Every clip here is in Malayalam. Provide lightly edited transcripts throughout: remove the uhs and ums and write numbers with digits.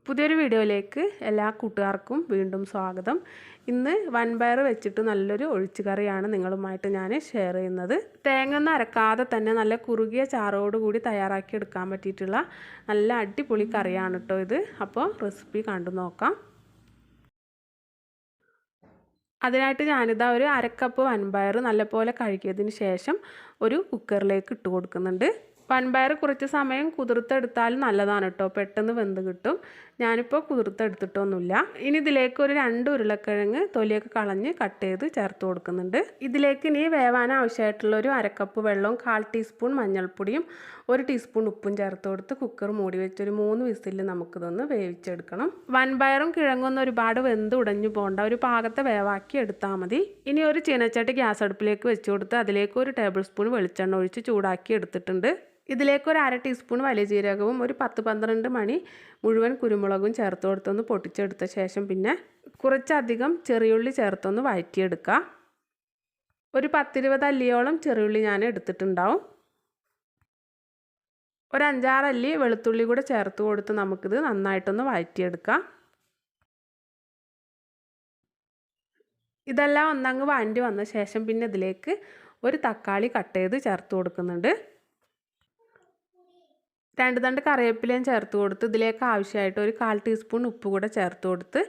പുതിയൊരു വീഡിയോയിലേക്ക് എല്ലാ കൂട്ടുകാർക്കും വീണ്ടും സ്വാഗതം. ഇന്ന് വൻപയർ വെച്ചിട്ട് നല്ലൊരു ഒഴിച്ചുകറിയാണ് നിങ്ങളുമായിട്ട് ഞാൻ ഷെയർ ചെയ്യുന്നത്. തേങ്ങ ഒന്നും അരക്കാതെ തന്നെ നല്ല കുറുകിയ ചാറോടുകൂടി തയ്യാറാക്കി എടുക്കാൻ പറ്റിയിട്ടുള്ള നല്ല അടിപൊളി കറിയാണ് കേട്ടോ ഇത്. അപ്പോൾ റെസിപ്പി കണ്ടു നോക്കാം. അതിനായിട്ട് ഞാനിതാ ഒരു അരക്കപ്പ് വൻപയർ നല്ലപോലെ കഴുകിയതിന് ശേഷം ഒരു കുക്കറിലേക്ക് ഇട്ട് കൊടുക്കുന്നുണ്ട്. വൻപയർ കുറച്ച് സമയം കുതിർത്തെടുത്താൽ നല്ലതാണ് കേട്ടോ, പെട്ടെന്ന് വെന്ത് കിട്ടും. ഞാനിപ്പോൾ കുതിർത്തെടുത്തിട്ടൊന്നുമില്ല. ഇനി ഇതിലേക്ക് ഒരു 2 ഉരുളക്കിഴങ്ങ് തൊലിയൊക്കെ കളഞ്ഞ് കട്ട് ചെയ്ത് ചേർത്ത് കൊടുക്കുന്നുണ്ട്. ഇതിലേക്ക് ഇനി വേവാൻ ആവശ്യമായിട്ടുള്ള ഒരു അരക്കപ്പ് വെള്ളവും 1/4 ടീസ്പൂൺ മഞ്ഞൾപ്പൊടിയും 1 ടീസ്പൂൺ ഉപ്പും ചേർത്ത് കൊടുത്ത് കുക്കർ മൂടി വെച്ചൊരു 3 വിസിലിൽ നമുക്കിതൊന്ന് വേവിച്ചെടുക്കണം. വൻപയറും കിഴങ്ങൊന്നും ഒരുപാട് വെന്ത് ഉടഞ്ഞു പോകണ്ട, ഒരു പാകത്തെ വേവാക്കി എടുത്താൽ മതി. ഇനി ഒരു ചീനച്ചട്ടി ഗ്യാസ് അടുപ്പിലേക്ക് വെച്ച് കൊടുത്ത് അതിലേക്ക് 1 ടേബിൾ സ്പൂൺ വെളിച്ചെണ്ണ ഒഴിച്ച് ചൂടാക്കി എടുത്തിട്ടുണ്ട്. ഇതിലേക്ക് ഒരു 1/2 ടീസ്പൂൺ വലിയ ജീരകവും ഒരു 10-12 മണി മുഴുവൻ കുരുമുളകും ചേർത്ത് കൊടുത്തൊന്ന് പൊട്ടിച്ചെടുത്ത ശേഷം പിന്നെ കുറച്ചധികം ചെറിയുള്ളി ചേർത്തൊന്ന് വഴറ്റിയെടുക്കുക. ഒരു 10-20 അല്ലിയോളം ചെറിയുള്ളി ഞാൻ എടുത്തിട്ടുണ്ടാവും. ഒരു 5-6 അല്ലി വെളുത്തുള്ളി കൂടെ ചേർത്ത് കൊടുത്ത് നമുക്കിത് നന്നായിട്ടൊന്ന് വഴറ്റിയെടുക്കാം. ഇതെല്ലാം ഒന്നങ്ങ് വഴറ്റി വന്ന ശേഷം പിന്നെ ഇതിലേക്ക് ഒരു തക്കാളി കട്ട് ചെയ്ത് ചേർത്ത് കൊടുക്കുന്നുണ്ട്. 2 തണ്ട് കറിവേപ്പിലയും ചേർത്ത് കൊടുത്ത് ഇതിലേക്ക് ആവശ്യമായിട്ട് ഒരു 1/4 ടീസ്പൂൺ ഉപ്പ് കൂടെ ചേർത്ത് കൊടുത്ത്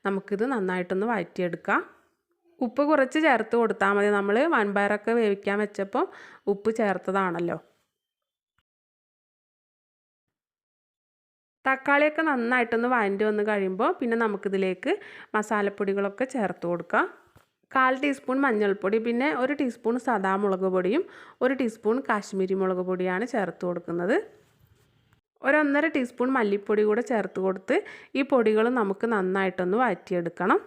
നമുക്കിത് നന്നായിട്ടൊന്ന് വഴറ്റിയെടുക്കാം. ഉപ്പ് കുറച്ച് ചേർത്ത് കൊടുത്താൽ മതി, നമ്മൾ വൻപയറൊക്കെ വേവിക്കാൻ വെച്ചപ്പോൾ ഉപ്പ് ചേർത്തതാണല്ലോ. തക്കാളിയൊക്കെ നന്നായിട്ടൊന്ന് വഴറ്റി വന്ന് കഴിയുമ്പോൾ പിന്നെ നമുക്കിതിലേക്ക് മസാലപ്പൊടികളൊക്കെ ചേർത്ത് കൊടുക്കാം. 1/4 ടീസ്പൂൺ മഞ്ഞൾപ്പൊടി, പിന്നെ 1 ടീസ്പൂൺ സാദാ മുളക് പൊടിയും 1 ടീസ്പൂൺ കാശ്മീരി മുളക് പൊടിയാണ് ചേർത്ത് കൊടുക്കുന്നത്. 1-1.5 ടീസ്പൂൺ മല്ലിപ്പൊടി കൂടെ ചേർത്ത് കൊടുത്ത് ഈ പൊടികൾ നമുക്ക് നന്നായിട്ടൊന്ന് വഴറ്റിയെടുക്കണം.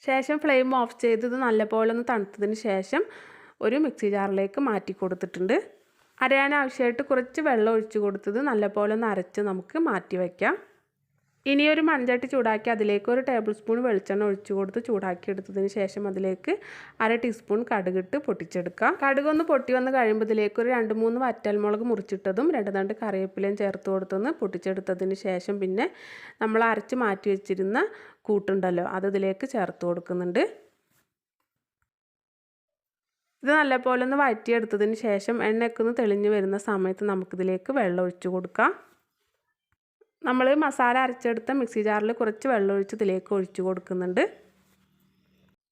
ശേഷം ഫ്ലെയിം ഓഫ് ചെയ്ത് ഇത് നല്ലപോലെ ഒന്ന് തണുത്തതിന് ശേഷം ഒരു മിക്സി ജാറിലേക്ക് മാറ്റി കൊടുത്തിട്ടുണ്ട്. അരയാൻ ആവശ്യമായിട്ട് കുറച്ച് വെള്ളം ഒഴിച്ച് കൊടുത്തത് നല്ലപോലെ ഒന്ന് അരച്ച് നമുക്ക് മാറ്റി വയ്ക്കാം. ഇനി ഒരു മൺചട്ടി ചൂടാക്കി അതിലേക്ക് 1 ടേബിൾ സ്പൂൺ വെളിച്ചെണ്ണ ഒഴിച്ച് കൊടുത്ത് ചൂടാക്കി എടുത്തതിന് ശേഷം അതിലേക്ക് 1/2 ടീസ്പൂൺ കടുകിട്ട് പൊട്ടിച്ചെടുക്കാം. കടുകൊന്ന് പൊട്ടി വന്ന് കഴിയുമ്പോൾ ഇതിലേക്ക് ഒരു 2-3 വറ്റൽമുളക് മുറിച്ചിട്ടതും 2 തണ്ട് കറിവേപ്പിലയും ചേർത്ത് കൊടുത്തൊന്ന് പൊട്ടിച്ചെടുത്തതിന് ശേഷം പിന്നെ നമ്മൾ അരച്ച് മാറ്റി വെച്ചിരുന്ന കൂട്ടുണ്ടല്ലോ അത് ഇതിലേക്ക് ചേർത്ത് കൊടുക്കുന്നുണ്ട്. ഇത് നല്ലപോലെ ഒന്ന് വഴറ്റിയെടുത്തതിന് ശേഷം എണ്ണയൊക്കെ ഒന്ന് തെളിഞ്ഞ് വരുന്ന സമയത്ത് നമുക്കിതിലേക്ക് വെള്ളം ഒഴിച്ച് കൊടുക്കാം. നമ്മൾ മസാല അരച്ചെടുത്ത മിക്സി ജാറിൽ കുറച്ച് വെള്ളം ഒഴിച്ച് ഇതിലേക്ക് ഒഴിച്ച് കൊടുക്കുന്നുണ്ട്.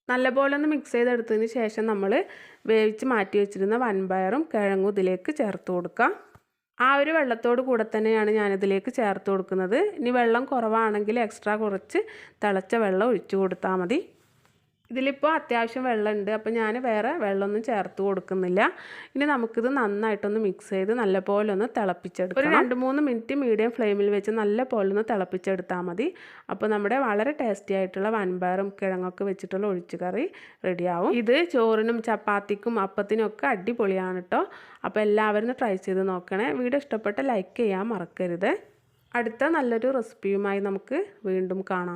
നല്ലപോലെ ഒന്ന് മിക്സ് ചെയ്തെടുത്തതിന് ശേഷം നമ്മൾ വേവിച്ച് മാറ്റി വെച്ചിരുന്ന വൻപയറും കിഴങ്ങും ഇതിലേക്ക് ചേർത്ത് കൊടുക്കാം. ആ ഒരു വെള്ളത്തോട് കൂടെ തന്നെയാണ് ഞാനിതിലേക്ക് ചേർത്ത് കൊടുക്കുന്നത്. ഇനി വെള്ളം കുറവാണെങ്കിൽ എക്സ്ട്രാ കുറച്ച് തിളച്ച വെള്ളം ഒഴിച്ച് കൊടുത്താൽ മതി. ഇതിലിപ്പോൾ അത്യാവശ്യം വെള്ളമുണ്ട്, അപ്പോൾ ഞാൻ വേറെ വെള്ളമൊന്നും ചേർത്ത് കൊടുക്കുന്നില്ല. ഇനി നമുക്കിത് നന്നായിട്ടൊന്ന് മിക്സ് ചെയ്ത് നല്ലപോലെ ഒന്ന് തിളപ്പിച്ചെടുക്കാം. ഒരു 2-3 മിനിറ്റ് മീഡിയം ഫ്ലെയിമിൽ വെച്ച് നല്ലപോലെ ഒന്ന് തിളപ്പിച്ചെടുത്താൽ മതി. അപ്പോൾ നമ്മുടെ വളരെ ടേസ്റ്റി ആയിട്ടുള്ള വൻപയറും കിഴങ്ങൊക്കെ വെച്ചിട്ടുള്ള ഒഴിച്ചുകറി റെഡിയാവും. ഇത് ചോറിനും ചപ്പാത്തിക്കും അപ്പത്തിനും ഒക്കെ അടിപൊളിയാണ് കേട്ടോ. അപ്പോൾ എല്ലാവരും ട്രൈ ചെയ്ത് നോക്കണേ. വീഡിയോ ഇഷ്ടപ്പെട്ട ലൈക്ക് ചെയ്യാൻ മറക്കരുത്. അടുത്ത നല്ലൊരു റെസിപ്പിയുമായി നമുക്ക് വീണ്ടും കാണാം.